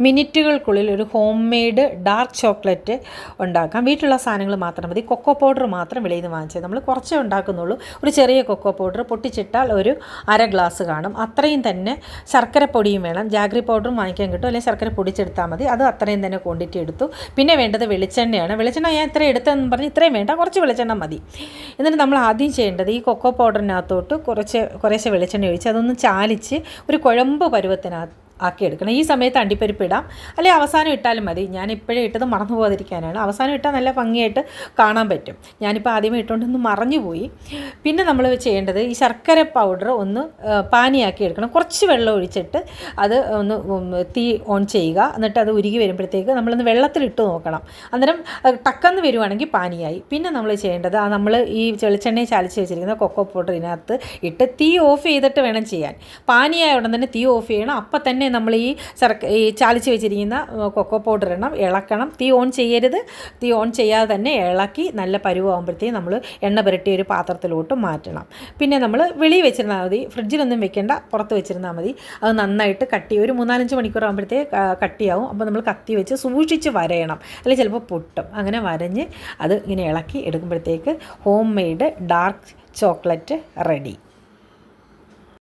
മിനിറ്റുകൾക്കുള്ളിൽ ഒരു home made dark chocolate ഉണ്ടാക്കാം. വീട്ടിലുള്ള സാധനങ്ങൾ മാത്രം മതി. കൊക്കോ പൗഡർ മാത്രം വെളിയിൽ നിന്ന് വാങ്ങിച്ചത്. നമ്മൾ കുറച്ചേ ഉണ്ടാക്കുന്നുള്ളൂ. ഒരു ചെറിയ കൊക്കോ പൗഡർ പൊട്ടിച്ചിട്ടാൽ ഒരു അര ഗ്ലാസ് കാണും. അത്രയും തന്നെ ശർക്കരപ്പൊടിയും വേണം. ജാഗ്രി പൗഡറും വാങ്ങിക്കാൻ കിട്ടും, അല്ലെങ്കിൽ ശർക്കര പൊടിച്ചെടുത്താൽ മതി. അത് അത്രയും തന്നെ ക്വാണ്ടിറ്റി എടുത്തു. പിന്നെ വേണ്ടത് വെളിച്ചെണ്ണയാണ്. വെളിച്ചെണ്ണ ഞാൻ ഇത്രയും എടുത്തതെന്ന് പറഞ്ഞ് ഇത്രയും വേണ്ട, കുറച്ച് വെളിച്ചെണ്ണ മതി. എന്നിട്ട് നമ്മൾ ആദ്യം ചെയ്യേണ്ടത് ഈ കൊക്കോ പൗഡറിനകത്തോട്ട് കുറേശ്ശെ വെളിച്ചെണ്ണ ഒഴിച്ച് അതൊന്ന് ചാലിച്ച് ഒരു കുഴമ്പ് പരുവത്തിനകത്ത് ആക്കിയെടുക്കണം. ഈ സമയത്ത് അണ്ടിപ്പരിപ്പ് ഇടാം, അല്ലെങ്കിൽ അവസാനം ഇട്ടാലും മതി. ഞാൻ ഇപ്പോഴേ ഇട്ടത് മറന്നു പോകാതിരിക്കാനാണ്. അവസാനം ഇട്ടാൽ നല്ല ഭംഗിയായിട്ട് കാണാൻ പറ്റും. ഞാനിപ്പോൾ ആദ്യമേ ഇട്ടുകൊണ്ടൊന്ന് മറഞ്ഞു പോയി. പിന്നെ നമ്മൾ ചെയ്യേണ്ടത് ഈ ശർക്കര പൗഡർ ഒന്ന് പാനിയാക്കി എടുക്കണം. കുറച്ച് വെള്ളം ഒഴിച്ചിട്ട് അത് ഒന്ന് തീ ഓൺ ചെയ്യുക. എന്നിട്ട് അത് ഉരുകി വരുമ്പോഴത്തേക്ക് നമ്മളൊന്ന് വെള്ളത്തിലിട്ട് നോക്കണം. അന്നേരം ടക്കെന്ന് വരുവാണെങ്കിൽ പാനിയായി. പിന്നെ നമ്മൾ ചെയ്യേണ്ടത് നമ്മൾ ഈ വെളിച്ചെണ്ണയെ ചാലിച്ച് വെച്ചിരിക്കുന്ന കൊക്കോ പൗഡർ ഇതിനകത്ത് ഇട്ട് തീ ഓഫ് ചെയ്തിട്ട് വേണം ചെയ്യാൻ. പാനിയായ ഉടൻ തന്നെ തീ ഓഫ് ചെയ്യണം. അപ്പം തന്നെ നമ്മൾ ഈ ചാലിച്ച് വെച്ചിരിക്കുന്ന കൊക്കോ പൗഡർ ഇടണം, ഇളക്കണം. തീ ഓൺ ചെയ്യരുത്. തീ ഓൺ ചെയ്യാതെ തന്നെ ഇളക്കി നല്ല പരുവാകുമ്പോഴത്തേക്കും നമ്മൾ എണ്ണ പുരട്ടിയ ഒരു പാത്രത്തിലോട്ട് മാറ്റണം. പിന്നെ നമ്മൾ വെളിയിൽ വെച്ചിരുന്നാൽ മതി, ഫ്രിഡ്ജിലൊന്നും വെക്കേണ്ട, പുറത്ത് വെച്ചിരുന്നാൽ മതി. അത് നന്നായിട്ട് ഒരു 3-4 മണിക്കൂർ ആകുമ്പോഴത്തേക്ക് കട്ടിയാവും. അപ്പോൾ നമ്മൾ കത്തി വെച്ച് സൂക്ഷിച്ച് വരയണം, അല്ലെങ്കിൽ ചിലപ്പോൾ പൊട്ടും. അങ്ങനെ വരഞ്ഞ് അത് ഇങ്ങനെ ഇളക്കി എടുക്കുമ്പോഴത്തേക്ക് home made dark chocolate ready.